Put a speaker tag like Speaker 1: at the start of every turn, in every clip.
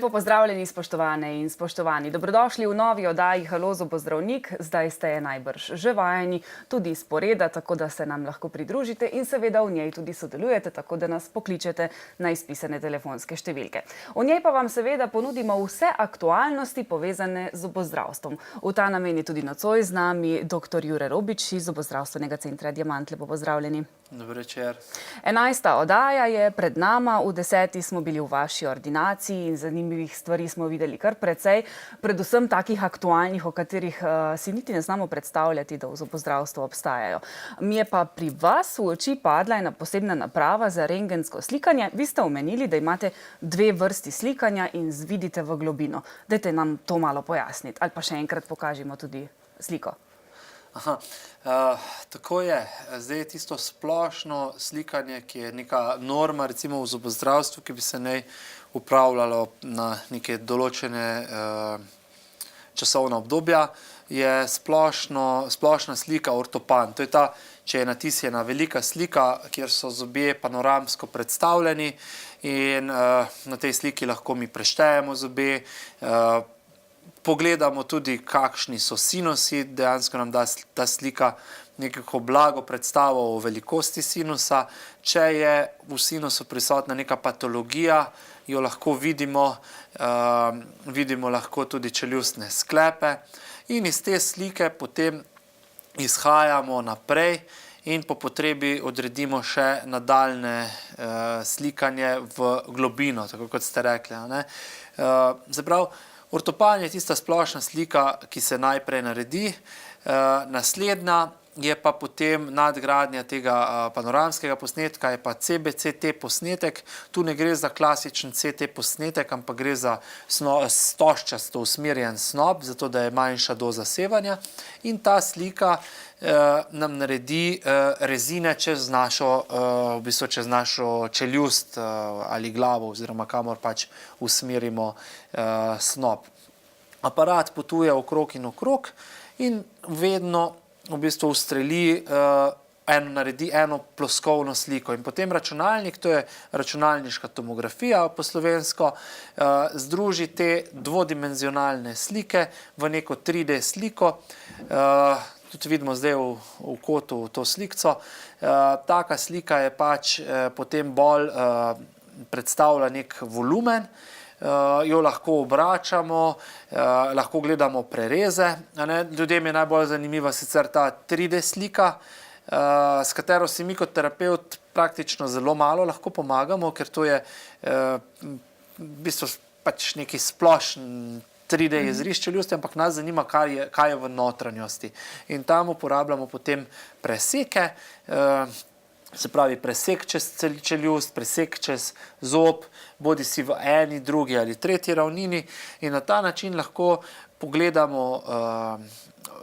Speaker 1: Lepo pozdravljeni, spoštovane in spoštovani. Dobrodošli v novi oddaji Halo zobozdravnik. Zdaj ste je najbrž že vajeni, tudi sporeda, tako da se nam lahko pridružite in seveda v njej tudi sodelujete, tako da nas pokličete na izpisane telefonske številke. V njej pa vam seveda ponudimo vse aktualnosti povezane z zobozdravstvom. V ta namen je tudi nocoj z nami dr. Jure Robič iz Zobozdravstvenega centra Diamant. Lepo pozdravljeni.
Speaker 2: Dober večer.
Speaker 1: 11. oddaja je pred nama, v 10. smo bili v vaši ordinaciji in zanimivih stvari smo videli kar precej, predvsem takih aktualnih, o katerih si niti ne znamo predstavljati, da v zobozdravstvu obstajajo. Mi je pa pri vas v oči padla ena posebna naprava za rentgensko slikanje. Vi ste omenili, da imate dve vrsti slikanja in vidite v globino. Dajte nam to malo pojasniti ali pa še enkrat pokažimo tudi sliko.
Speaker 2: Aha, tako je. Zdaj je tisto splošno slikanje, ki je neka norma, recimo v zobozdravstvu, ki bi se naj upravljalo na neke določene časovna obdobja, je splošna slika ortopan. To je ta, če je natisnjena velika slika, kjer so zobje panoramsko predstavljeni in na tej sliki lahko mi preštejemo zobje, pogledamo tudi, kakšni so sinusi, dejansko nam da ta slika nekako blago predstavo o velikosti sinusa. Če je v sinusu prisotna neka patologija, jo lahko vidimo, vidimo lahko tudi čeljustne sklepe in iz te slike potem izhajamo naprej in po potrebi odredimo še nadaljne slikanje v globino, tako kot ste rekli. Zaprav, ortopan je tista splošna slika, ki se najprej naredi, naslednja je pa potem nadgradnja tega panoramskega posnetka, je pa CBCT posnetek. Tu ne gre za klasičen CT posnetek, ampak gre za stožčasto usmerjen snop, zato da je manjša doza sevanja. In ta slika nam naredi rezine čez našo čeljust ali glavo, oziroma kamor pač usmerimo snop. Aparat potuje okrog in okrog in vedno v bistvu ustreli, naredi eno ploskovno sliko. In potem računalnik, to je računalniška tomografija po slovensko, združi te dvodimenzionalne slike v neko 3D sliko. Tudi vidimo zdaj v kotu to slikco. Taka slika je pač potem bolj predstavlja nek volumen, jo lahko obračamo, lahko gledamo prereze. Ljudem je najbolj zanimiva sicer ta 3D slika, s katero si mi kot terapevt praktično zelo malo lahko pomagamo, ker to je v bistvu pač neki splošen 3D izris čeljusti, ampak nas zanima, kaj je v notranjosti. In tam uporabljamo potem preseke, se pravi presek čez čeljust, presek čez zob, bodi si v eni, drugi ali tretji ravnini, in na ta način lahko pogledamo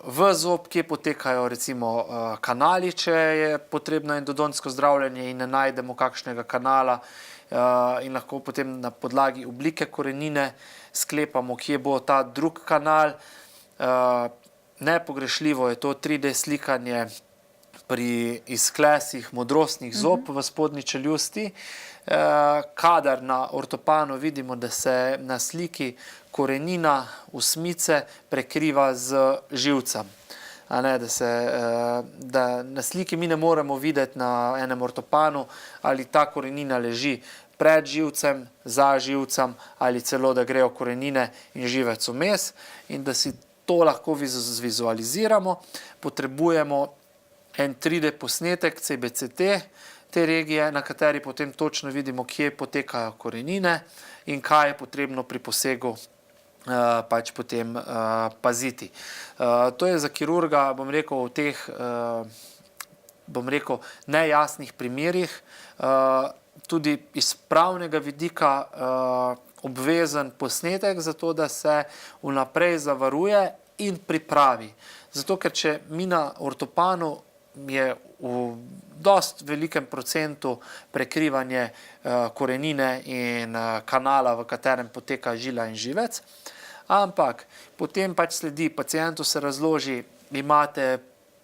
Speaker 2: v zob, kje potekajo recimo kanali, če je potrebno endodontsko zdravljenje in ne najdemo kakšnega kanala, in lahko potem na podlagi oblike korenine sklepamo, kje bo ta drug kanal. Nepogrešljivo je to 3D slikanje pri izklesih modrostnih zob v spodnji čeljusti, kadar na ortopanu vidimo, da se na sliki korenina osmice prekriva z živcem. Da na sliki mi ne moremo videti na enem ortopanu, ali ta korenina leži pred živcem, za živcem, ali celo, da grejo korenine in živec vmes, in da si to lahko zvizualiziramo, potrebujemo en 3D posnetek CBCT te regije, na kateri potem točno vidimo, kje potekajo korenine in kaj je potrebno pri posegu pač potem paziti. To je za kirurga, bom rekel, v teh nejasnih primerih tudi iz pravnega vidika obvezen posnetek, zato da se vnaprej zavaruje in pripravi. Zato, ker če mi na ortopanu je v dost velikem procentu prekrivanje korenine in kanala, v katerem poteka žila in živec, ampak potem pač sledi, pacientu se razloži, imate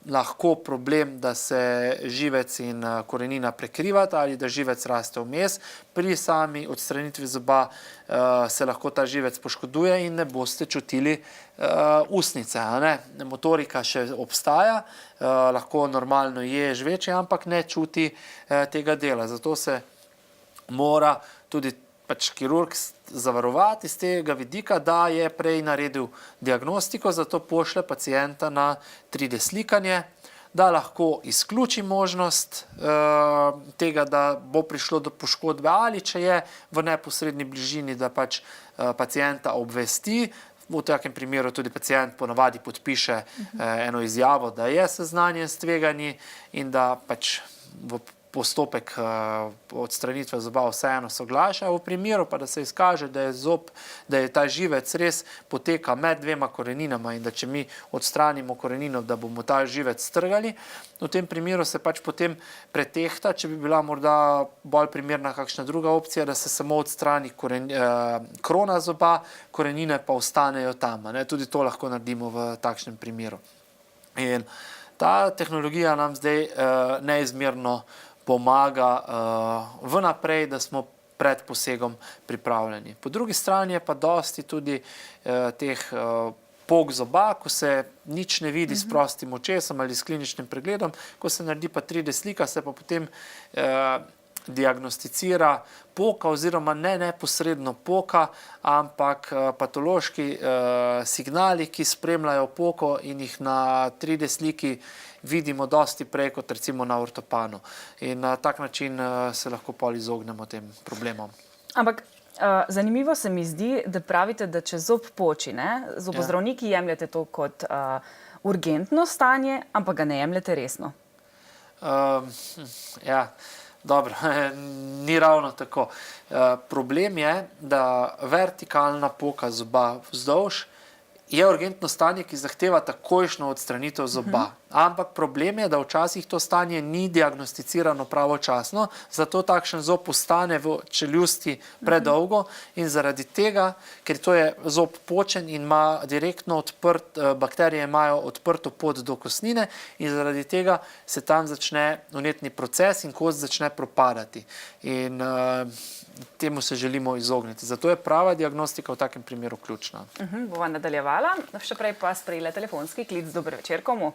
Speaker 2: lahko problem, da se živec in korenina prekrivata ali da živec raste vmes. Pri sami odstranitvi zoba se lahko ta živec poškoduje in ne boste čutili ustnice. Motorika še obstaja, lahko normalno je žveči, ampak ne čuti tega dela. Zato se mora tudi kirurg zavarovati iz tega vidika, da je prej naredil diagnostiko, zato pošlje pacienta na 3D slikanje, da lahko izključi možnost tega, da bo prišlo do poškodbe ali če je v neposredni bližini, da pacienta obvesti. V takem primeru tudi pacient ponavadi podpiše eno izjavo, da je seznanjen s tveganji in da v postopek odstranitve zoba vseeno soglaša. V primeru pa, da se izkaže, da je ta živec res poteka med dvema koreninama in da če mi odstranimo korenino, da bomo ta živec strgali, v tem primeru se potem pretehta, če bi bila morda bolj primerna kakšna druga opcija, da se samo odstrani krona zoba, korenine pa ostanejo tam. Tudi to lahko naredimo v takšnem primeru. In ta tehnologija nam zdaj neizmerno pomaga vnaprej, da smo pred posegom pripravljeni. Po drugi strani je pa dosti tudi teh pok zoba, ko se nič ne vidi s prostim očesom ali s kliničnim pregledom, ko se naredi pa 3D slika, se pa potem diagnosticira poka oziroma ne neposredno poka, ampak patološki signali, ki spremljajo poko in jih na 3D sliki vidimo dosti prej kot recimo na ortopanu. In na tak način se lahko pol izognemo tem problemom.
Speaker 1: Ampak zanimivo se mi zdi, da pravite, da če zob poči, zobozdravniki jemljete to kot urgentno stanje, ampak ga ne jemljete resno.
Speaker 2: Ja, dobro, ni ravno tako. Problem je, da vertikalna poka zoba vzdolž je urgentno stanje, ki zahteva takojšnjo odstranitev zoba. Ampak problem je, da včasih to stanje ni diagnosticirano pravočasno, zato takšen zob ostane v čeljusti predolgo in zaradi tega, ker to je zob počen in ima direktno bakterije imajo odprto pot do kostnine in zaradi tega se tam začne vnetni proces in kost začne propadati. In temu se želimo izogniti. Zato je prava diagnostika v takem primeru ključna.
Speaker 1: Bova nadaljevala, še prej pa sprejela telefonski klic. Dober večer komu?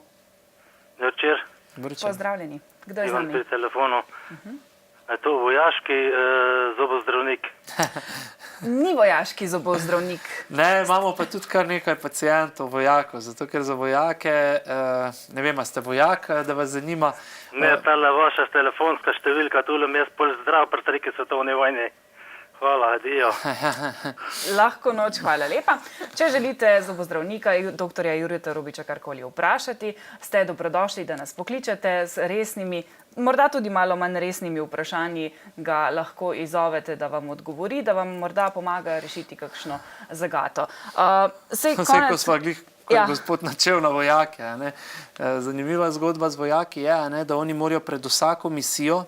Speaker 3: Večer.
Speaker 1: Pozdravljeni. Kdo je z
Speaker 3: Ivan
Speaker 1: nami?
Speaker 3: pri telefonu. Je to vojaški zobozdravnik?
Speaker 1: Ni vojaški zobozdravnik.
Speaker 2: Ne, imamo pa tudi kar nekaj pacientov, vojakov, zato ker za vojake, ne vem, a ste vojak, da vas zanima.
Speaker 3: Ne, tale vaša telefonska številka, tule mi jaz pol zdrav pri 3. svetovni vojni. Hvala, adijo.
Speaker 1: Lahko noč, hvala lepa. Če želite zobozdravnika, doktorja Jureta Rubiča karkoli vprašati, ste dobrodošli, da nas pokličete z resnimi, morda tudi malo manj resnimi vprašanji, ga lahko izzovete, da vam odgovori, da vam morda pomaga rešiti kakšno zagato.
Speaker 2: Ko sva glih gospod načel na vojake. Zanimiva zgodba z vojaki je, da oni morajo pred vsako misijo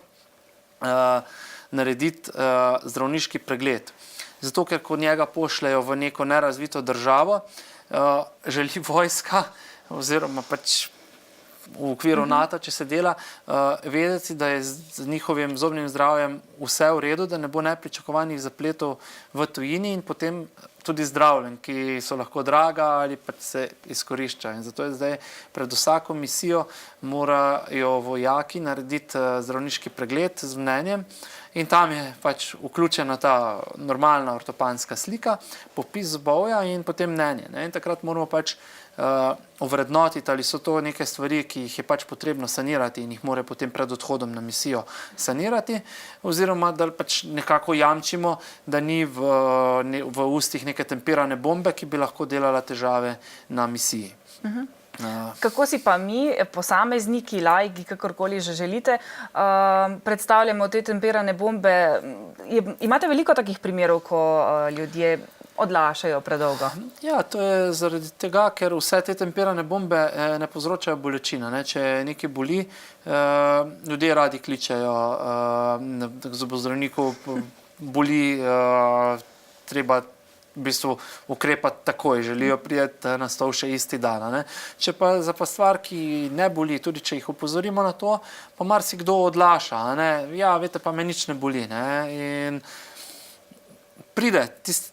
Speaker 2: narediti zdravniški pregled. Zato, ker ko njega pošljajo v neko nerazvito državo, želi vojska oziroma v okviru NATO, če se dela, vedeti, da je z njihovim zobnim zdravjem vse v redu, da ne bo nepričakovanih zapletov v tujini in potem tudi zdravljen, ki so lahko draga ali se izkorišča. In zato je zdaj pred vsako misijo morajo vojaki narediti zdravniški pregled z mnenjem in tam je vključena ta normalna ortopanska slika, popis zobovja in potem mnenje. In takrat moramo ovrednotiti, ali so to neke stvari, ki jih je potrebno sanirati in jih mora potem pred odhodom na misijo sanirati, oziroma da nekako jamčimo, da ni v ustih neke tempirane bombe, ki bi lahko delala težave na misiji.
Speaker 1: Kako si pa mi, posamezniki, laiki, kakorkoli že želite, predstavljamo te tempirane bombe? Imate veliko takih primerov, ko ljudje odlašajo predolgo? Ja,
Speaker 2: to je zaradi tega, ker vse te tempirane bombe ne povzročajo bolečina. Če nekaj boli, ljudje radi kličejo k zobozdravniku, boli, treba v bistvu ukrepati takoj, želijo priti na stol še isti dan. A ne. Če pa za pa stvar, ki ne boli, tudi če jih opozorimo na to, pa marsikdo odlaša. A ne. Ja, veste, pa me nič ne boli. Ne. In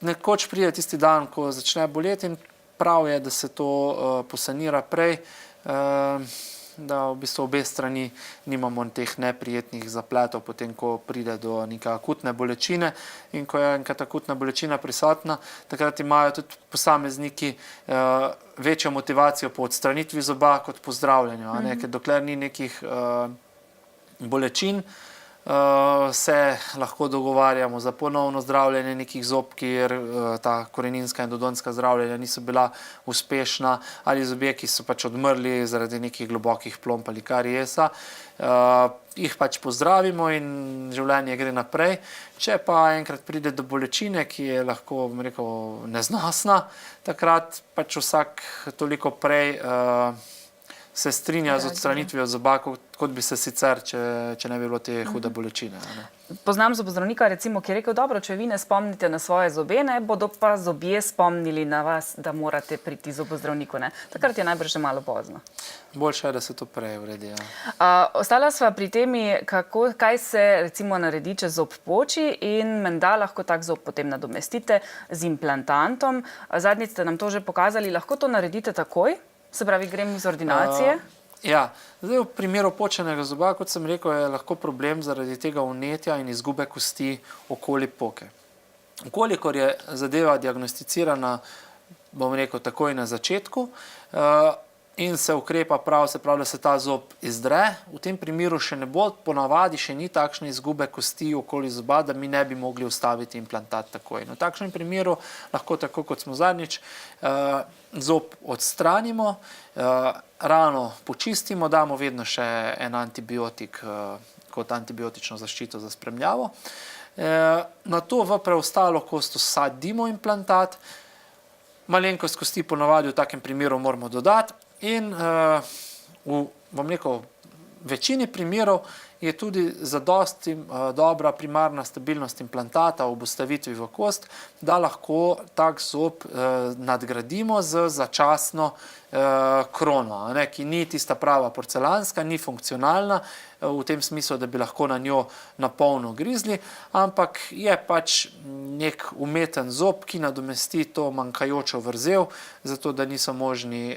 Speaker 2: nekoč pride tisti dan, ko začne boleti in prav je, da se to posanira prej, da v bistvu obe strani nimamo teh neprijetnih zapletov, potem ko pride do neke akutne bolečine in ko je enkrat akutna bolečina prisotna, takrat imajo tudi posamezniki večjo motivacijo po odstranitvi zoba kot po zdravljenju, ker dokler ni nekih bolečin, se lahko dogovarjamo za ponovno zdravljenje nekih zob, kjer ta koreninska endodonska zdravljenja niso bila uspešna, ali zobje, ki so pač odmrli zaradi nekih globokih plomb ali kariesa, jih pač pozdravimo in življenje gre naprej. Če pa enkrat pride do bolečine, ki je lahko, bom rekel, neznosna, takrat pač vsak toliko prej se strinja z odstranitvijo zoba, kot bi se sicer, če ne bi bilo te hude bolečine. Ne.
Speaker 1: Poznam zobozdravnika, recimo, ki je rekel, dobro, če vi ne spomnite na svoje zobe, ne, bodo pa zobje spomnili na vas, da morate priti zobozdravniku. Ne. Takrat je najbrž že malo pozno.
Speaker 2: Boljše je, da se to prej uredi. Ja.
Speaker 1: Ostala sva pri temi, kaj se recimo naredi, če zob poči in menda lahko tak zob potem nadomestite z implantantom. Zadnjič ste nam to že pokazali, lahko to naredite takoj? Se pravi, grem iz ordinacije?
Speaker 2: Ja, zdaj v primeru počenega zoba, kot sem rekel, je lahko problem zaradi tega vnetja in izgube kosti okoli poke. Kolikor je zadeva diagnosticirana, bom rekel, takoj na začetku in se ukrepa prav, se pravi, da se ta zob izdre, v tem primeru še ne bo, ponavadi še ni takšne izgube kosti okoli zoba, da mi ne bi mogli ustaviti implantat takoj. V takšnem primeru lahko tako, kot smo zadnjič, zob odstranimo, rano počistimo, damo vedno še en antibiotik kot antibiotično zaščito za spremljavo. Nato v preostalo kost vsadimo implantat, malenkost kosti ponavadi v takem primeru moramo dodati in bom rekel, v večini primerov je tudi zadosti dobra primarna stabilnost implantata ob vstavitvi v kost, da lahko tak zob nadgradimo z začasno krono, ki ni tista prava porcelanska, ni funkcionalna v tem smislu, da bi lahko na njo napolno grizli, ampak je pač nek umeten zob, ki nadomesti to manjkajočo vrzel, zato da niso možni,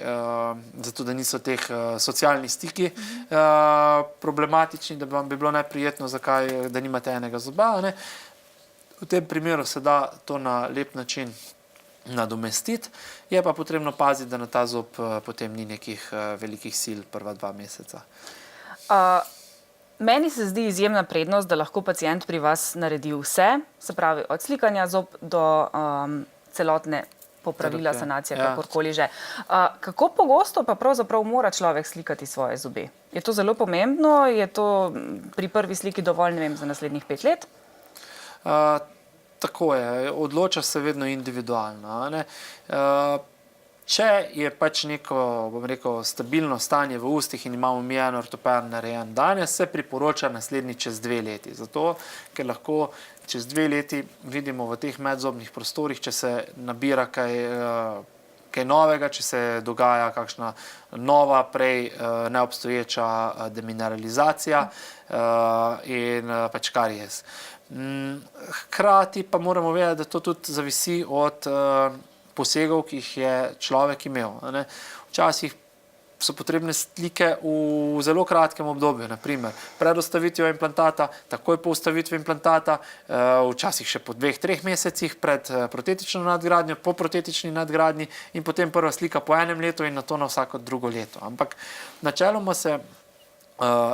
Speaker 2: zato da niso teh socialni stiki problematični, da vam bi bilo neprijetno, zakaj, da nimate enega zoba. Ne. V tem primeru se da to na lep način nadomestiti, je pa potrebno paziti, da na ta zob potem ni nekih velikih sil prva 2 meseca.
Speaker 1: Meni se zdi izjemna prednost, da lahko pacient pri vas naredi vse, se pravi od slikanja zob do celotne popravila, sanacija, kakorkoli že. Kako pogosto pa pravzaprav mora človek slikati svoje zobe? Je to zelo pomembno? Je to pri prvi sliki dovolj, ne vem, za naslednjih 5 let?
Speaker 2: Tako je, odloča se vedno individualno. Ne? Če je pač neko, bom rekel, stabilno stanje v ustih in imamo mi en ortoped narejen danes, se priporoča naslednji čez 2 leti. Zato, ker lahko čez 2 leti vidimo v teh medzobnih prostorih, če se nabira kaj novega, če se dogaja kakšna nova, prej neobstoječa demineralizacija in pač karies. Hkrati pa moramo vedeti, da to tudi zavisi od posegov, ki jih je človek imel. Včasih so potrebne slike v zelo kratkem obdobju, naprimer pred vstavitvijo implantata, takoj po vstavitvi implantata, včasih še po 2-3 mesecih pred protetično nadgradnjo, po protetični nadgradnji in potem prva slika po 1 letu in nato na vsako drugo leto. Ampak načeloma se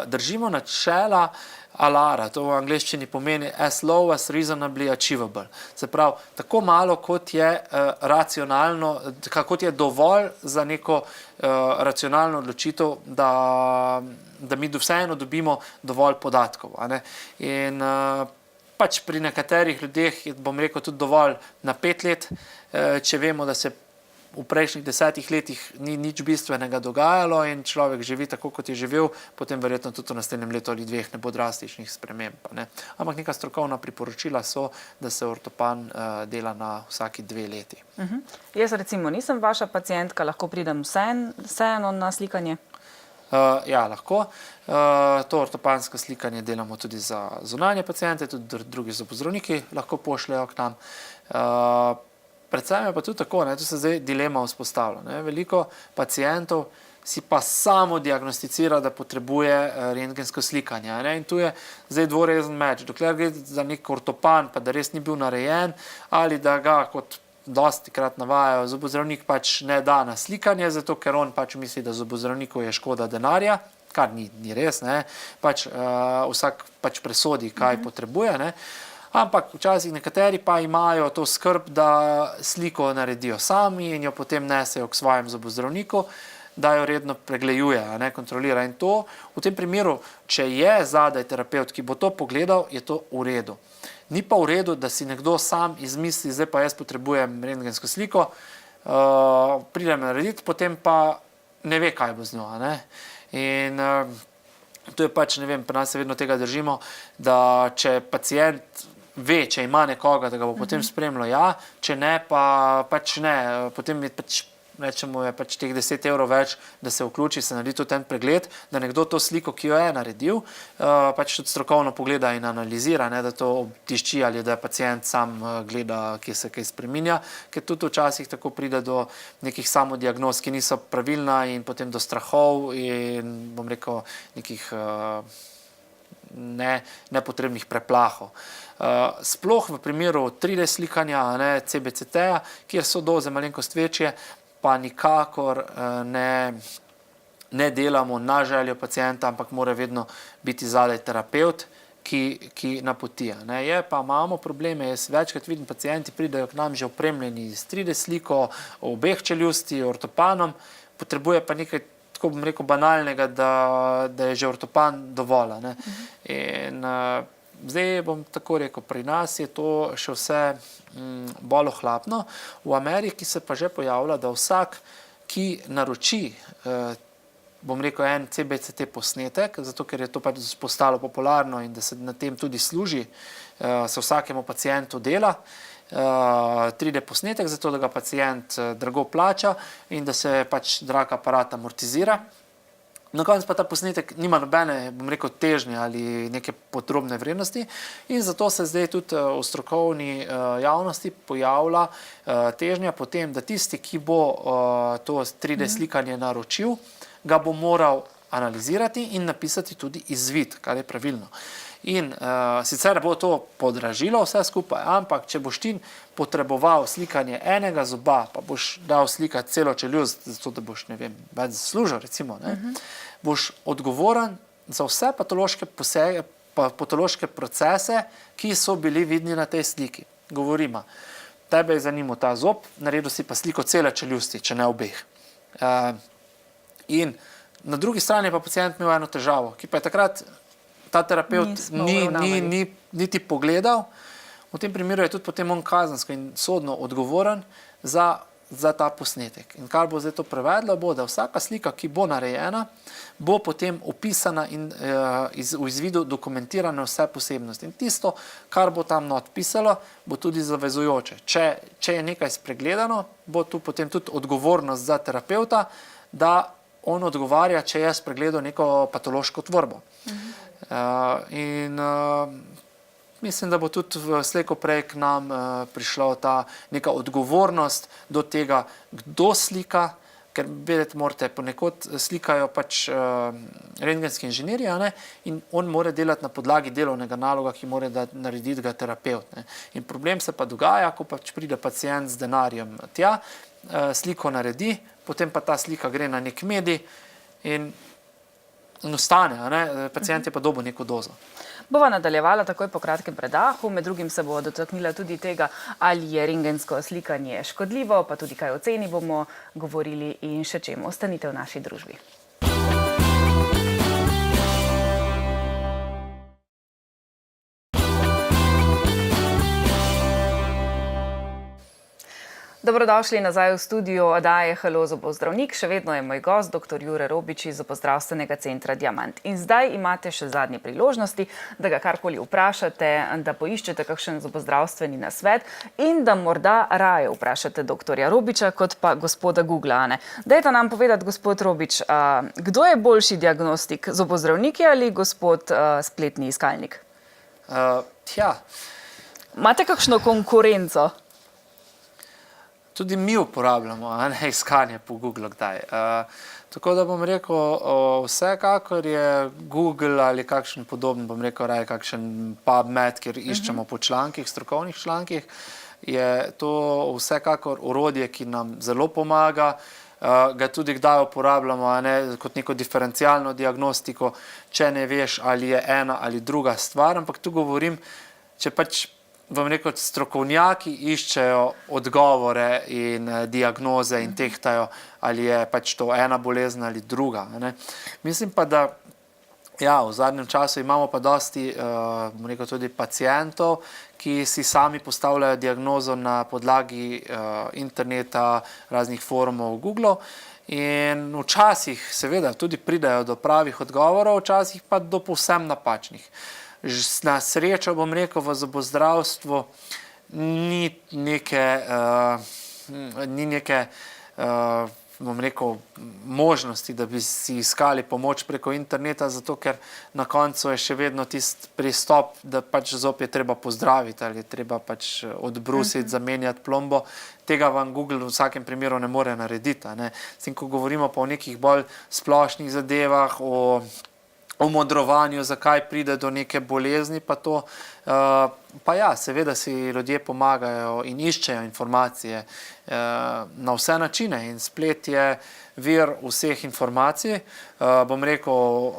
Speaker 2: držimo načela ALAR-a, to v angleščini pomeni as low as reasonably achievable. Se pravi, tako malo, kot je racionalno, kot je dovolj za neko racionalno odločitev, da mi vseeno dobimo dovolj podatkov. In pač pri nekaterih ljudeh je, bom rekel, tudi dovolj na 5 let, če vemo, da se v prejšnjih 10 letih ni nič bistvenega dogajalo in človek živi tako, kot je živel, potem verjetno tudi v naslednjem letu ali 2 ne bo drastičnih sprememb. Ne. Ampak neka strokovna priporočila so, da se ortopan dela na vsaki 2 leti.
Speaker 1: Jaz recimo nisem vaša pacientka, lahko pridem vseeno na slikanje?
Speaker 2: Ja, lahko. To ortopansko slikanje delamo tudi za zunanje paciente, tudi drugi zobozdravniki lahko pošljajo k nam. Predvsem je pa tudi tako, tu se zdaj dilema vzpostavlja. Ne. Veliko pacientov si pa samo diagnosticira, da potrebuje rentgensko slikanje. Ne. In tu je zdaj dvorezen meč. Dokler gre za nek ortopan, pa da res ni bil narejen, ali da ga, kot dostikrat navajajo, zobozdravnik pač ne da na slikanje, zato ker on pač misli, da zobozdravniku je škoda denarja, kar ni res, ne. Vsak pač presodi, kaj potrebuje, ne. Ampak včasih nekateri pa imajo to skrb, da sliko naredijo sami in jo potem nesejo k svojemu zobozdravniku, da jo redno preglejuje, ne, kontrolira. In to v tem primeru, če je zadaj terapevt, ki bo to pogledal, je to v redu. Ni pa v redu, da si nekdo sam izmisli, zdaj pa jaz potrebujem rentgensko sliko, pridem narediti, potem pa ne ve, kaj bo z njo. Ne. In to je pač, ne vem, pri nas se vedno tega držimo, da če pacient ve, če ima nekoga, da ga bo potem spremljal, ja, če ne, pa pač ne, potem je pač, rečemo, je pač teh 10 evrov več, da se vključi, se naredi tudi ten pregled, da nekdo to sliko, ki jo je naredil, pač tudi strokovno pogleda in analizira, ne, da to obtišči ali da pacient sam gleda, kje se kaj spreminja, ker tudi včasih tako pride do nekih samodiagnoz, ki niso pravilna in potem do strahov in, bom rekel, nekih nepotrebnih preplahov. Sploh v primeru 3D slikanja, CBCT-ja, kjer so doze malenkost večje, pa nikakor ne delamo na željo pacienta, ampak mora vedno biti zadaj terapevt, ki napoti. Je pa imamo probleme, jaz večkrat vidim, pacienti pridejo k nam že opremljeni s 3D sliko, obeh čeljusti, ortopanom, potrebuje pa nekaj, tako bom rekel, banalnega, da je že ortopan dovolj. In zdaj bom tako rekel, pri nas je to še vse bolj ohlapno. V Ameriki se pa že pojavlja, da vsak, ki naroči, bom rekel, en CBCT posnetek, zato ker je to pač postalo popularno in da se na tem tudi služi, se vsakemu pacientu dela 3D posnetek, zato da ga pacient drago plača in da se pač drag aparat amortizira. Na koncu pa ta posnetek nima nobene, bom rekel, težnje ali neke podrobne vrednosti in zato se zdaj tudi v strokovni javnosti pojavlja težnja potem, da tisti, ki bo to 3D slikanje naročil, ga bo moral analizirati in napisati tudi izvid, kar je pravilno. In sicer bo to podražilo vse skupaj, ampak če boš ti potreboval slikanje enega zoba, pa boš dal slikati celo čeljust, zato da boš, ne vem, več zaslužil, recimo, boš odgovoren za vse patološke procese, ki so bili vidni na tej sliki. Govorimo, tebe je zanimal ta zob, naredil si pa sliko cele čeljusti, če ne obeh. In na drugi strani je pa pacient imel eno težavo, ki pa je takrat ta terapevt ni niti pogledal. V tem primeru je tudi potem on kazensko in sodno odgovoren za ta posnetek. In kar bo zdaj to prevedlo, bo, da vsaka slika, ki bo narejena, bo potem opisana in v izvidu dokumentirane vse posebnosti. In tisto, kar bo tam not pisalo, bo tudi zavezujoče. Če je nekaj spregledano, bo tu potem tudi odgovornost za terapevta, da on odgovarja, če je spregledal neko patološko tvorbo. In mislim, da bo tudi slejko prej k nam prišla ta neka odgovornost do tega, kdo slika, ker vedeti morate, ponekod slikajo pač rentgenski inženirji, in on mora delati na podlagi delovnega naloga, ki mora narediti ga terapevt. In problem se pa dogaja, ko pač pride pacient z denarjem tja, sliko naredi, potem pa ta slika gre na nek medij in ostane, pacient je pa dobil neko dozo.
Speaker 1: Bova nadaljevala takoj po kratkem predahu, med drugim se bo dotaknila tudi tega, ali je rentgensko slikanje škodljivo, pa tudi kaj o ceni bomo govorili in še čemu. Ostanite v naši družbi. Dobrodošli nazaj v studio oddaje Halo zobozdravnik. Še vedno je moj gost, dr. Jure Robič iz Zobozdravstvenega centra Diamant. In zdaj imate še zadnje priložnosti, da ga karkoli vprašate, da poiščete kakšen zobozdravstveni nasvet in da morda raje vprašate dr. Robiča kot pa gospoda Googlea. Dajte nam povedati, gospod Robič, kdo je boljši diagnostik, zobozdravniki ali gospod spletni iskalnik? Imate kakšno konkurenco?
Speaker 2: Tudi mi uporabljamo iskanje po Google kdaj. Tako da bom rekel, vsekakor je Google ali kakšen podoben, bom rekel, raje kakšen PubMed, kjer iščemo po člankih, strokovnih člankih, je to vsekakor orodje, ki nam zelo pomaga, ga tudi kdaj uporabljamo kot neko diferencialno diagnostiko, če ne veš, ali je ena ali druga stvar, ampak tu govorim, če pač vam rekel, strokovnjaki iščejo odgovore in diagnoze in tehtajo, ali je pač to ena bolezen ali druga. Mislim pa, da v zadnjem času imamo pa dosti, bom rekel, tudi pacientov, ki si sami postavljajo diagnozo na podlagi interneta, raznih forumov v Googlu. In včasih seveda tudi pridejo do pravih odgovorov, včasih pa do povsem napačnih. Na srečo, bom rekel, v zobozdravstvu ni neke, bom rekel, možnosti, da bi si iskali pomoč preko interneta, zato ker na koncu je še vedno tisti pristop, da pač zob je treba pozdraviti ali je treba pač odbrusiti, zamenjati plombo. Tega vam Google v vsakem primeru ne more narediti. S tem, ko govorimo pa o nekih bolj splošnih zadevah, o modrovanju, zakaj pride do neke bolezni, pa to, pa ja, seveda si ljudje pomagajo in iščejo informacije na vse načine in splet je vir vseh informacij, bom rekel,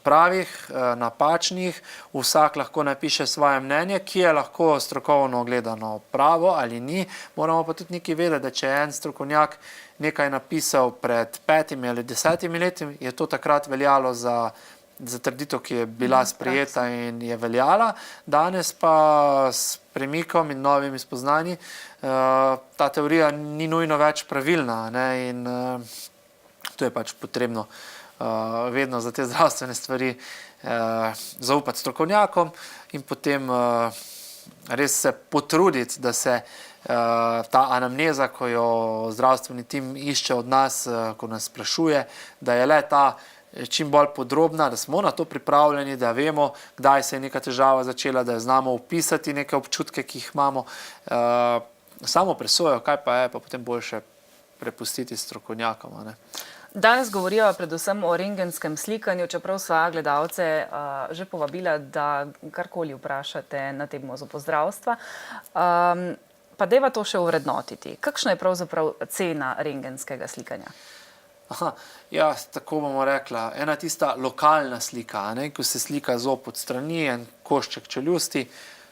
Speaker 2: pravih, napačnih, vsak lahko napiše svoje mnenje, ki je lahko strokovno gledano pravo ali ni, moramo pa tudi nekaj vedeti, da če je en strokovnjak nekaj napisal pred 5 ali 10 leti, je to takrat veljalo za trditev, ki je bila sprejeta in je veljala. Danes pa s premikom in novimi spoznanji ta teorija ni nujno več pravilna in to je pač potrebno vedno za te zdravstvene stvari zaupati strokovnjakom in potem res se potruditi, da se ta anamneza, ko jo zdravstveni tim išče od nas, ko nas sprašuje, da je le ta čim bolj podrobna, da smo na to pripravljeni, da vemo, kdaj se je neka težava začela, da znamo opisati neke občutke, ki jih imamo. Samo presojo, kaj pa je, pa potem boljše prepustiti strokovnjakom.
Speaker 1: Danes govorijo predvsem o rentgenskem slikanju, čeprav sva gledalce že povabila, da karkoli vprašate na temo zobozdravstva. Pa deva to še ovrednotiti. Kakšna je pravzaprav cena rentgenskega slikanja?
Speaker 2: Ja, tako bomo rekla. Ena tista lokalna slika, ko se slika zob od strani, en košček čeljusti,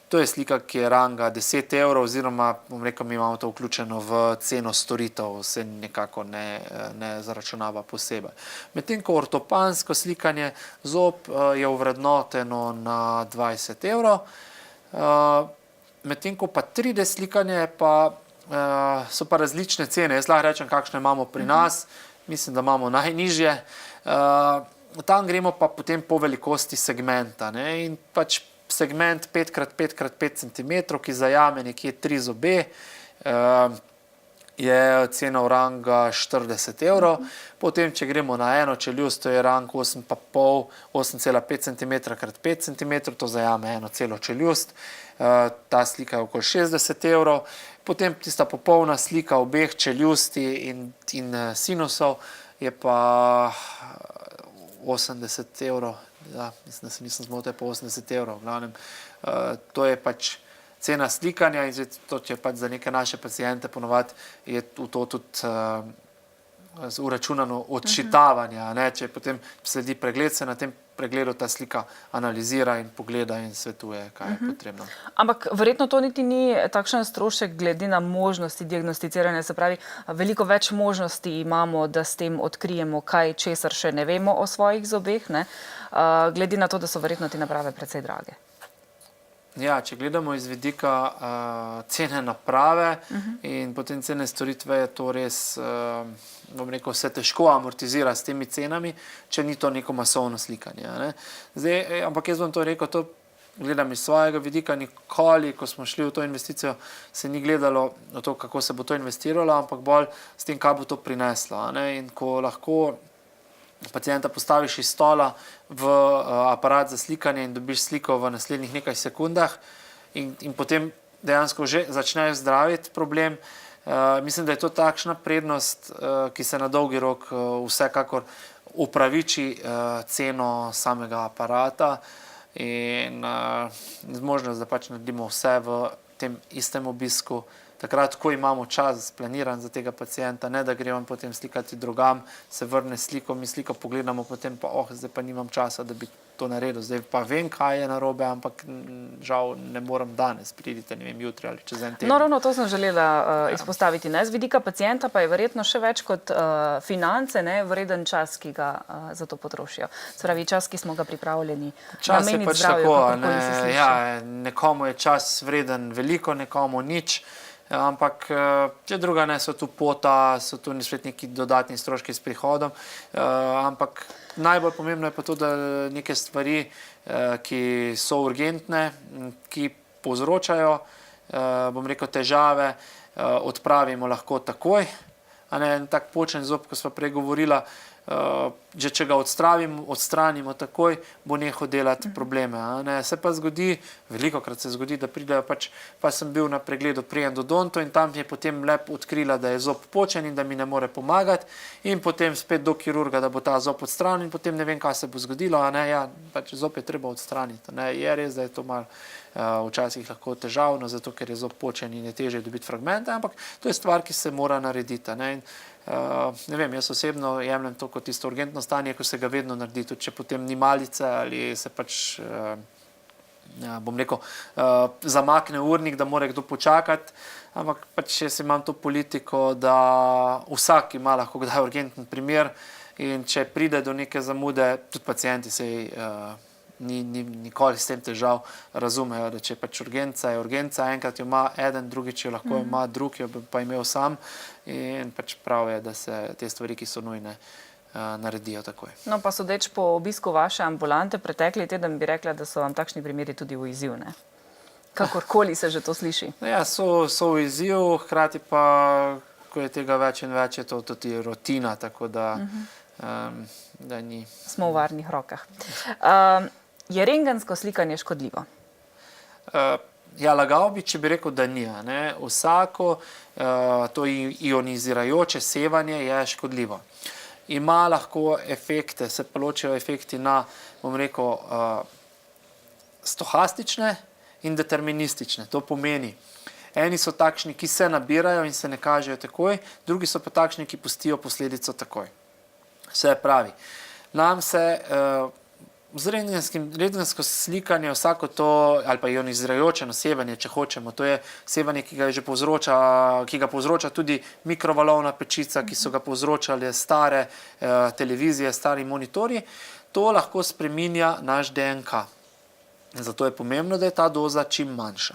Speaker 2: to je slika, ki je ranga 10 evrov, oziroma, bom rekel, mi imamo to vključeno v ceno storitev, se nekako ne zaračunava posebej. Medtem ko ortopansko slikanje zob je ovrednoteno na 20 evrov, medtem ko pa 3D slikanje so pa različne cene. Jaz lahko rečem, kakšne imamo pri nas. Mislim, da imamo najnižje. Tam gremo pa potem po velikosti segmenta. In pač segment 5x5x5 cm, ki zajame nekje 3 zobe, je cena v ranga 40 evrov. Potem, če gremo na eno čeljust, to je rang 8,5 cm x 5 cm, to zajame eno celo čeljust. Ta slika je okoli 60 evrov. Potem tista popolna slika obeh čeljusti in sinusov je pa 80 evrov. Ja, mislim, da se nisem zmotil, je pa 80 evrov. V glavnem, to je pač cena slikanja in to, če pač za neke naše paciente ponovadi je v to tudi uračunano odščitavanje. Če potem sledi pregled, se na tem pregledu ta slika analizira in pogleda in svetuje, kaj je potrebno.
Speaker 1: Ampak verjetno to niti ni takšen strošek glede na možnosti diagnosticiranja. Se pravi, veliko več možnosti imamo, da s tem odkrijemo kaj, česar še ne vemo o svojih zobeh, glede na to, da so verjetno te naprave precej drage.
Speaker 2: Ja, če gledamo iz vidika cene naprave in potem cene storitve, je to res, bom rekel, se težko amortizira s temi cenami, če ni to neko masovno slikanje. Ne? Zdaj, ampak jaz bom to rekel, to gledam iz svojega vidika, nikoli, ko smo šli v to investicijo, se ni gledalo v to, kako se bo to investiralo, ampak bolj s tem, kaj bo to prineslo. Ne? In ko lahko pacienta postaviš iz stola v aparat za slikanje in dobiš sliko v naslednjih nekaj sekundah in potem dejansko že začneš zdraviti problem, mislim, da je to takšna prednost, ki se na dolgi rok vsekakor upraviči ceno samega aparata in zmožnost, da pač naredimo vse v tem istem obisku, takrat, ko imamo čas splaniran za tega pacienta, ne da gremo potem slikati drugam, se vrne sliko, mi sliko pogledamo, potem pa, zdaj pa nimam časa, da bi to naredil. Zdaj pa vem, kaj je narobe, ampak žal ne morem danes, pridite, ne vem, jutri ali čez en teden.
Speaker 1: No, ravno to sem želela izpostaviti. Ne? Z vidika pacienta pa je verjetno še več kot finance, ne? Vreden čas, ki ga za to potrošijo. Spravi, čas, ki smo ga pripravljeni nameniti zdravju, kakorkoli se sliši.
Speaker 2: Ja, nekomu je čas vreden veliko, nekomu nič. Ampak, če druga ne, so tu pota, so tu neki dodatni stroški s prihodom, ampak najbolj pomembno je pa to, da neke stvari, ki so urgentne, ki povzročajo, bom rekel, težave, odpravimo lahko takoj. En tak počen zob, ko sva prej govorila, že če ga odstranimo takoj, bo nehal delati probleme. Se pa zgodi, velikokrat se zgodi, da pridejo pa sem bil na pregledu pri endodontu in tam je potem lep odkrila, da je zob počen in da mi ne more pomagati in potem spet do kirurga, da bo ta zob odstranil in potem ne vem, kaj se bo zgodilo. Ja, pač zob je treba odstraniti. Je res, da je to malo včasih lahko težavno, zato ker je zob počen in je težje dobiti fragmente, ampak to je stvar, ki se mora narediti. Ne vem, jaz osebno jemljem to kot tisto urgentno stanje, ko se ga vedno naredi, tudi če potem ni malice ali se pač, bom rekel, zamakne urnik, da mora kdo počakati, ampak pač jaz imam to politiko, da vsak ima lahko kdaj urgenten primer in če pride do neke zamude, tudi pacienti sej nikoli s tem težav razumejo, da če pač urgenca je urgenca, enkrat jo ima eden, drugič jo lahko ima drug, jo pa imel sam in pač prav je, da se te stvari, ki so nujne, naredijo takoj. No,
Speaker 1: pa sodeč po obisku vaše ambulante pretekli teden, bi rekla, da so vam takšni primeri tudi v izziv, ne? Kakorkoli se že to sliši.
Speaker 2: Ja, so v izziv, hkrati pa, ko je tega več in več, je to tudi rutina, tako da ni.
Speaker 1: Smo v varnih rokah. Je rentgensko slikanje škodljivo?
Speaker 2: Ja, lagal bi, če bi rekel, da ni. Vsako to ionizirajoče sevanje je škodljivo. Ima lahko efekte, se pa ločijo efekti na, bom rekel, stohastične in deterministične. To pomeni, eni so takšni, ki se nabirajo in se ne kažejo takoj, drugi so pa takšni, ki pustijo posledico takoj. Vse pravi. Nam se z rentgensko slikanje vsako to, ali pa ionizirajoče sevanje, če hočemo, to je sevanje, ki ga povzroča tudi mikrovalovna pečica, ki so ga povzročale stare televizije, stari monitorji, to lahko spreminja naš DNK. Zato je pomembno, da je ta doza čim manjša.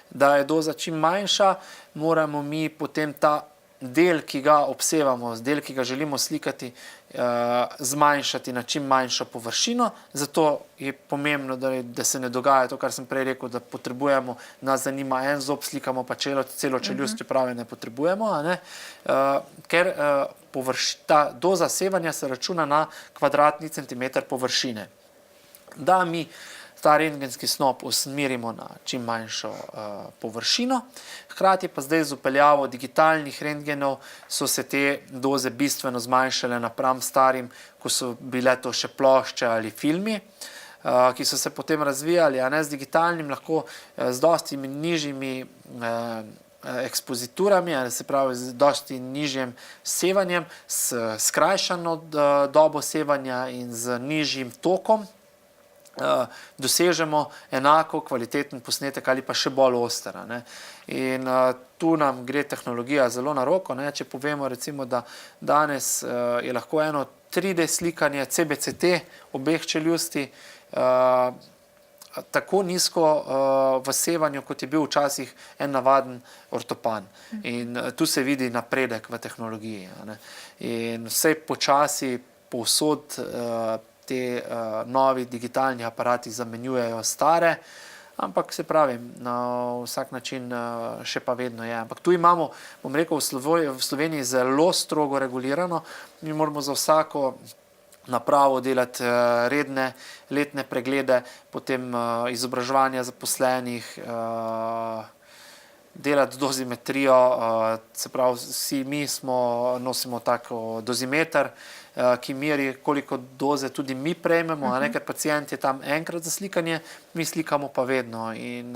Speaker 2: Da je doza čim manjša, moramo mi potem ta del, ki ga obsevamo, del, ki ga želimo slikati, zmanjšati na čim manjšo površino. Zato je pomembno, da se ne dogaja to, kar sem prej rekel, da potrebujemo, nas zanima en zob, slikamo pa celo čeljust, čeprav je ne potrebujemo, ker ta doza sevanja se računa na kvadratni centimeter površine. Da mi ta rentgenski snop usmerimo na čim manjšo površino. Hkrati pa zdaj z vpeljavo digitalnih rentgenov so se te doze bistveno zmanjšale napram starim, ko so bile to še plošče ali filmi, ki so se potem razvijali, z digitalnim lahko z dosti nižjimi ekspoziturami, se pravi z dosti nižjim sevanjem, s skrajšano dobo sevanja in z nižjim tokom, dosežemo enako kvaliteten posnetek ali pa še bolj oster. In tu nam gre tehnologija zelo na roko. Če povemo recimo, da danes je lahko eno 3D slikanje CBCT obeh čeljusti tako nizko v sevanju, kot je bil včasih en navaden ortopan. In tu se vidi napredek v tehnologiji. A ne. In vse počasi povsod te novi digitalni aparati zamenjujejo stare, ampak se pravi, na vsak način še pa vedno je. Ampak tu imamo, bom rekel, v Sloveniji zelo strogo regulirano. Mi moramo za vsako napravo delati redne letne preglede, potem izobraževanja zaposlenih, delati dozimetrijo, se pravi, vsi mi nosimo tako dozimeter, ki meri, koliko doze tudi mi prejmemo, ker pacient je tam enkrat za slikanje, mi slikamo pa vedno. In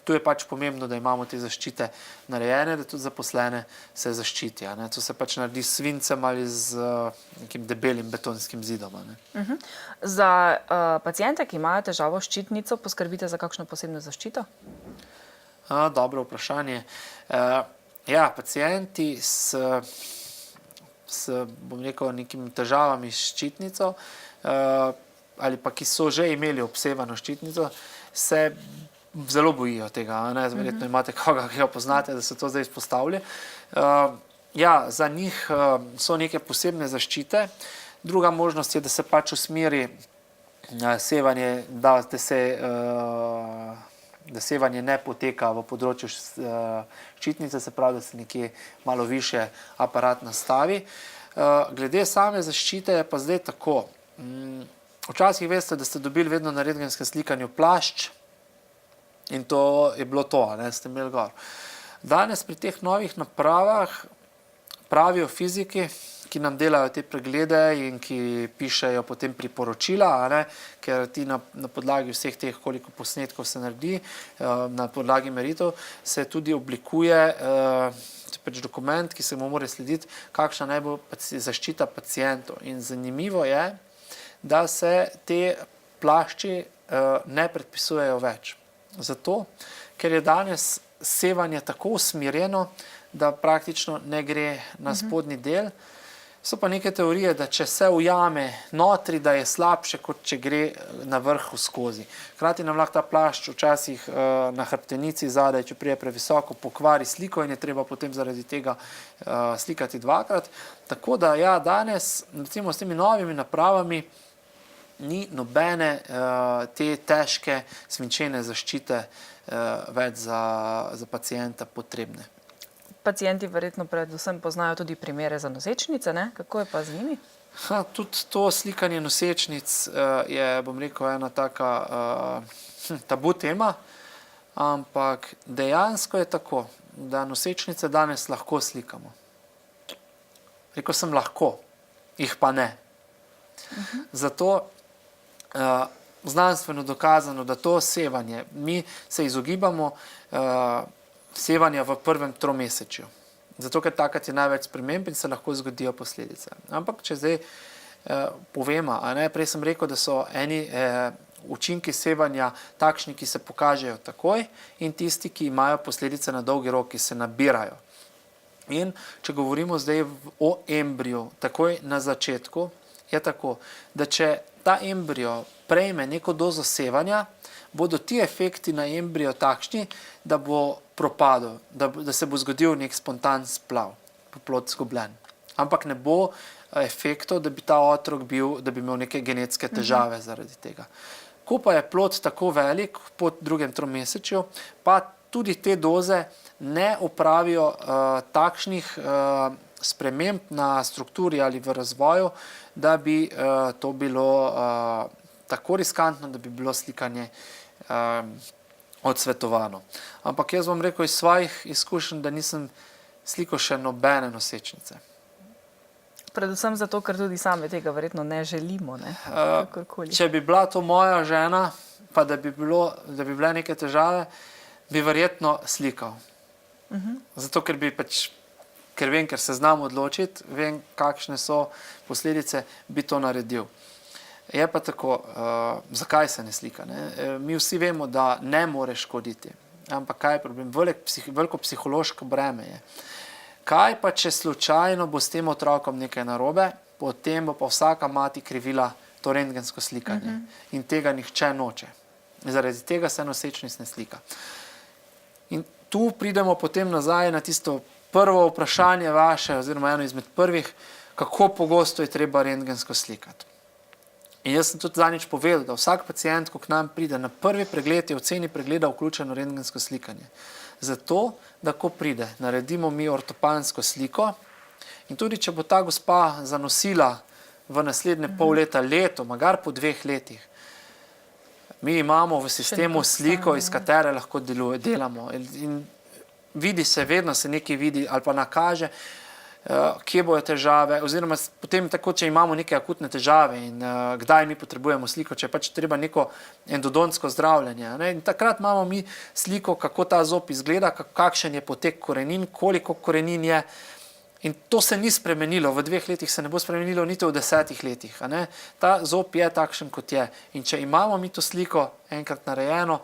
Speaker 2: tu je pač pomembno, da imamo te zaščite narejene, da tudi zaposlene se zaščiti. To se pač naredi s svincem ali z nekim debelim betonskim zidom.
Speaker 1: Za paciente, ki imajo težavo s ščitnico, poskrbite za kakšno posebno zaščito?
Speaker 2: Dobro vprašanje. Ja, pacienti s bom rekel, nekimi težavami s ščitnico ali pa ki so že imeli obsevano ščitnico, se zelo bojijo tega. Verjetno imate koga, ki ga poznate, da se to zdaj izpostavlja. Ja, za njih so neke posebne zaščite. Druga možnost je, da se pač usmeri sevanje, da sevanje ne poteka v področju ščitnice, se pravi, da se nekje malo više aparat nastavi. Glede same zaščite je pa zdaj tako. Včasih veste, da ste dobili vedno na rentgenskem slikanju plašč in to je bilo to, ste imeli gor. Danes pri teh novih napravah pravijo fiziki, ki nam delajo te preglede in ki pišejo potem priporočila, ker ti na podlagi vseh teh, koliko posnetkov se naredi, na podlagi meritev, se tudi oblikuje pač dokument, ki se mu mora slediti, kakšna naj bo zaščita pacientov. In zanimivo je, da se te plašči ne predpisujejo več. Zato, ker je danes sevanje tako usmerjeno, da praktično ne gre na spodnji del. So pa neke teorije, da če se ujame notri, da je slabše, kot če gre na vrhu skozi. Hkrati nam lahko ta plašč včasih na hrbtenici zadaj, če prije previsoko, pokvari sliko in je treba potem zaradi tega slikati dvakrat. Tako da ja, danes, recimo s temi novimi napravami, ni nobene te težke svinčene zaščite več za pacienta potrebne.
Speaker 1: Pacienti verjetno predvsem poznajo tudi primere za nosečnice, ne? Kako je pa z njimi?
Speaker 2: Tudi to slikanje nosečnic je, bom rekel, ena taka tabu tema, ampak dejansko je tako, da nosečnice danes lahko slikamo. Rekel sem lahko, jih pa ne. Zato znanstveno dokazano, da to sevanje, mi se izogibamo sevanja v prvem tromesečju. Zato, ker takrat je največ sprememb in se lahko zgodijo posledice. Ampak, če zdaj povemo, prej sem rekel, da so eni učinki sevanja takšni, ki se pokažejo takoj in tisti, ki imajo posledice na dolgi rok, ki se nabirajo. In če govorimo zdaj o embriju, takoj na začetku, je tako, da če ta embrio prejme neko dozo sevanja, bodo ti efekti na embrio takšni, da bo propadel, da se bo zgodil nek spontan splav, plod zgubljen. Ampak ne bo efektov, da bi ta otrok da bi imel neke genetske težave zaradi tega. Ko pa je plod tako velik po drugem tromesečju, pa tudi te doze ne opravijo takšnih sprememb na strukturi ali v razvoju, da bi to bilo tako riskantno, da bi bilo slikanje odsvetovano. Ampak jaz bom rekel iz svojih izkušenj, da nisem slikal še nobene nosečnice.
Speaker 1: Predvsem zato, ker tudi sami tega verjetno ne želimo, ne? Kakorkoli.
Speaker 2: Če bi bila to moja žena, pa da bi bile neke težave, bi verjetno slikal. Zato, ker vem, ker se znam odločiti, vem, kakšne so posledice, bi to naredil. Je pa tako, zakaj se ne slika? Mi vsi vemo, da ne more škoditi. Ampak kaj je problem? Veliko psihološko breme je. Kaj pa, če slučajno bo s tem otrokom nekaj narobe, potem bo pa vsaka mati krivila to rentgensko slikanje. In tega nihče noče. Zaradi tega se nosečnost ne slika. In tu pridemo potem nazaj na tisto prvo vprašanje vaše, oziroma eno izmed prvih, kako pogosto je treba rentgensko slikati. In jaz sem tudi zadnjič povedal, da vsak pacient, ko k nam pride na prvi pregled, je v ceni pregleda vključeno rentgensko slikanje. Zato, da ko pride, naredimo mi ortopansko sliko in tudi, če bo ta gospa zanosila v naslednje pol leta, leto, magar po 2 letih, mi imamo v sistemu sliko, iz katere lahko delamo. In vidi se, vedno se nekaj vidi ali pa nakaže, kje bojo težave, oziroma potem tako, če imamo neke akutne težave in kdaj mi potrebujemo sliko, če je pač treba neko endodontsko zdravljenje. Ne? In takrat imamo mi sliko, kako ta zob izgleda, kakšen je potek korenin, koliko korenin je. In to se ni spremenilo, v 2 letih se ne bo spremenilo, niti v 10 letih. A ne? Ta zob je takšen, kot je. In če imamo mi to sliko enkrat narejeno,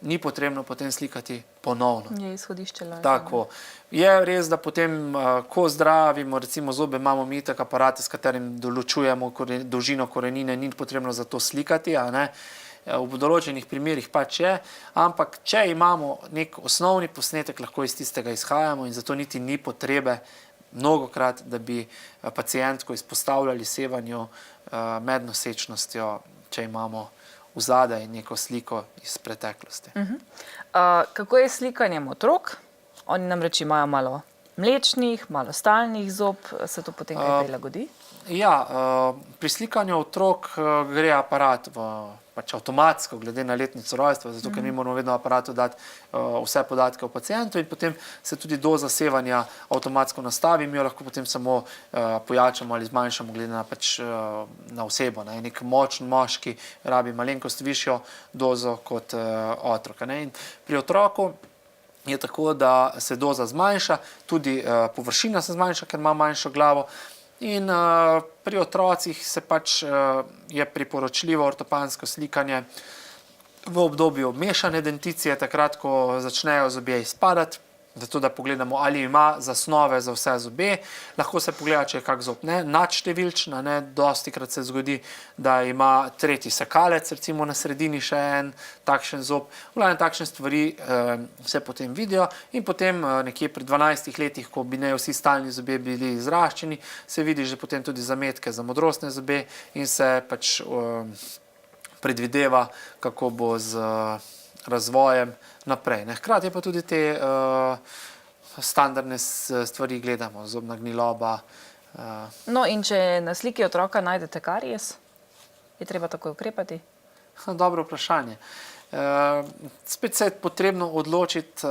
Speaker 2: ni potrebno potem slikati ponovno.
Speaker 1: Je izhodišče lažje.
Speaker 2: Tako. Je res, da potem, ko zdravimo, recimo zobe, imamo mi tak aparat, s katerim določujemo dolžino korenine, ni potrebno za to slikati, a ne? V določenih primerih pač je, ampak če imamo nek osnovni posnetek, lahko iz tistega izhajamo in zato niti ni potrebe mnogokrat, da bi pacientko izpostavljali sevanju med nosečnostjo, če imamo vzadaj neko sliko iz preteklosti.
Speaker 1: Kako je s slikanjem otrok? Oni namreč imajo malo mlečnih, malo stalnih zob, se to potem kaj prilagodi?
Speaker 2: Ja, pri slikanju otrok gre aparat pač avtomatsko, glede na letnico rojstva, zato ker mi moramo vedno aparatu dati vse podatke o pacientu in potem se tudi doza sevanja avtomatsko nastavi, mi jo lahko potem samo pojačamo ali zmanjšamo, glede na, pač, na osebo. Ne? Nek močen moški rabi malenkost višjo dozo kot otrok. Ne? In pri otroku je tako, da se doza zmanjša, tudi površina se zmanjša, ker ima manjšo glavo. In pri otrocih se pač je priporočljivo ortopansko slikanje v obdobju mešane denticije, takrat, ko začnejo zobje izpadati, zato da pogledamo, ali ima zasnove za vse zobe. Lahko se pogleda, če je kak zob nadštevilčen, ne, dostikrat se zgodi, da ima tretji sekalec, recimo na sredini še en takšen zob. V glavnem takšne stvari se potem vidijo in potem nekje pri 12 letih, ko bi ne vsi stalni zobje bili izraščeni, se vidi že potem tudi zametke za modrostne zobe in se pač predvideva, kako bo z razvojem naprej. Hkrati pa tudi te standardne stvari gledamo, zobna gniloba.
Speaker 1: No in če na sliki otroka najdete karies, je treba takoj ukrepati?
Speaker 2: Dobro vprašanje. Spet se je potrebno odločiti,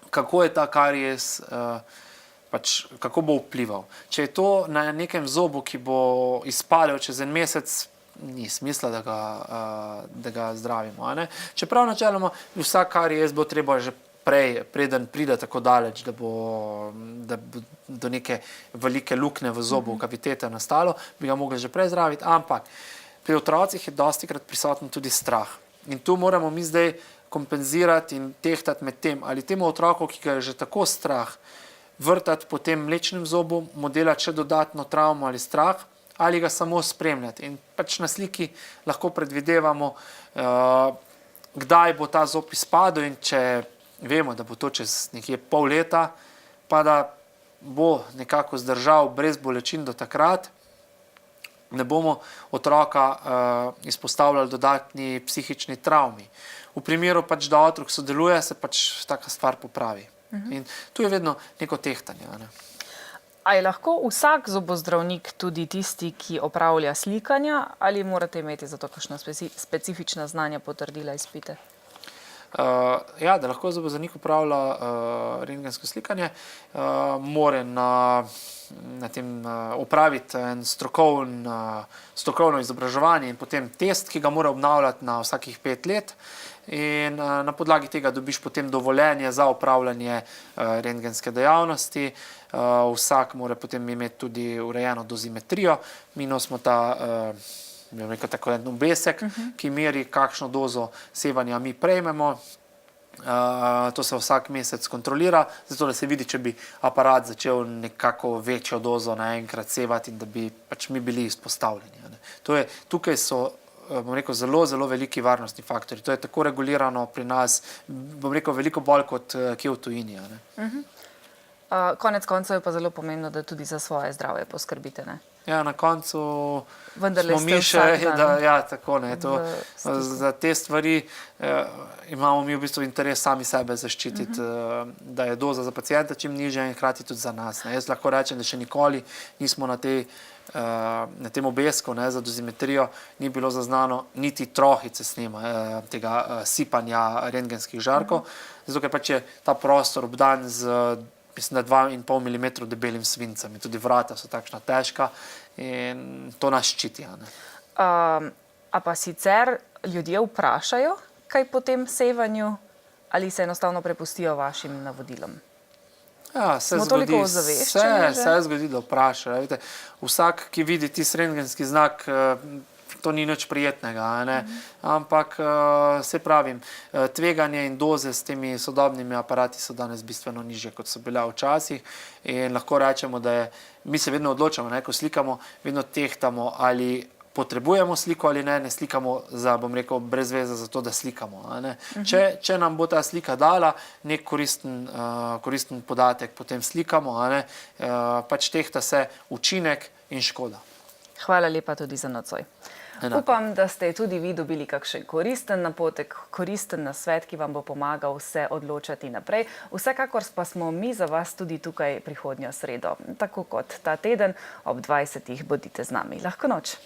Speaker 2: kako je ta karies, pač, kako bo vplival. Če je to na nekem zobu, ki bo izpadel čez en mesec, ni smisla, da ga zdravimo. Čeprav načeloma vsak karies bo treba že prej, preden pride tako daleč, da bo do neke velike luknje v zobu, kavitete nastalo, bi ga mogli že prej zdraviti, ampak pri otrocih je dostikrat prisoten tudi strah. In tu moramo mi zdaj kompenzirati in tehtati med tem, ali temu otroku, ki ga je že tako strah, vrtati po tem mlečnem zobu, mu delati še dodatno travmo ali strah, ali ga samo spremljati. In pač na sliki lahko predvidevamo, kdaj bo ta zob izpadel in če vemo, da bo to čez nekje pol leta, pa da bo nekako zdržal brez bolečin do takrat, ne bomo otroka izpostavljali dodatni psihični travmi. V primeru pač, da otrok sodeluje, se pač taka stvar popravi. In tu je vedno neko tehtanje.
Speaker 1: A je lahko vsak zobozdravnik tudi tisti, ki opravlja slikanja, ali morate imeti za to kakšna specifična znanja, potrdila, izpite?
Speaker 2: Ja, da lahko zobozdravnik opravlja rentgensko slikanje, mora na tem opraviti en strokovno izobraževanje in potem test, ki ga mora obnavljati na vsakih 5 let. In na podlagi tega dobiš potem dovoljenje za opravljanje rentgenske dejavnosti. Vsak mora potem imeti tudi urejeno dozimetrijo. Mi nosimo ta tako en obesek, ki meri, kakšno dozo sevanja mi prejmemo. To se vsak mesec kontrolira, zato da se vidi, če bi aparat začel nekako večjo dozo naenkrat sevati in da bi pač mi bili izpostavljeni. Tukaj so bom rekel, zelo, zelo veliki varnostni faktori. To je tako regulirano pri nas, bom rekel, veliko bolj kot kje v tujini. A ne.
Speaker 1: Konec koncev je pa zelo pomembno, da tudi za svoje zdravje poskrbite. Ne?
Speaker 2: Ja, na koncu
Speaker 1: Vendarle
Speaker 2: smo
Speaker 1: ste
Speaker 2: mi še,
Speaker 1: vsak dan
Speaker 2: da ja, tako ne. To,
Speaker 1: v stiku.
Speaker 2: za te stvari imamo mi v bistvu interes sami sebe zaščititi, da je doza za pacienta čim nižja in hkrati tudi za nas. Ne. Jaz lahko rečem, da še nikoli nismo na tem obesku, ne, za dozimetrijo ni bilo zaznano niti trohice snema tega sipanja rentgenskih žarkov, zato ker pač je ta prostor obdan z mislim, da 2,5 mm debelim svincem. Tudi vrata so takšna težka in to nas ščiti. A ne.
Speaker 1: A pa sicer ljudje vprašajo, kaj po tem sevanju, ali se enostavno prepustijo vašim navodilom?
Speaker 2: Ja,
Speaker 1: Smo toliko ozaveščeni že?
Speaker 2: Se zgodi, da vprašajo. Veste, vsak, ki vidi tisti rentgenski znak, to ni nič prijetnega, a ne? Ampak se pravim, tveganje in doze s temi sodobnimi aparati so danes bistveno nižje, kot so bile včasih in lahko rečemo, da mi se vedno odločamo, ne, ko slikamo, vedno tehtamo, ali potrebujemo sliko ali ne, ne slikamo za, bom rekel, brez veze za to, da slikamo. A ne. Če nam bo ta slika dala nek koristen podatek, potem slikamo, a ne, pač tehta se učinek in škoda.
Speaker 1: Hvala lepa tudi za nocoj.
Speaker 2: Enako.
Speaker 1: Upam, da ste tudi vi dobili kakšen koristen napotek, koristen nasvet, ki vam bo pomagal se odločati naprej. Vsekakor pa smo mi za vas tudi tukaj prihodnjo sredo. Tako kot ta teden ob 20. bodite z nami. Lahko noč.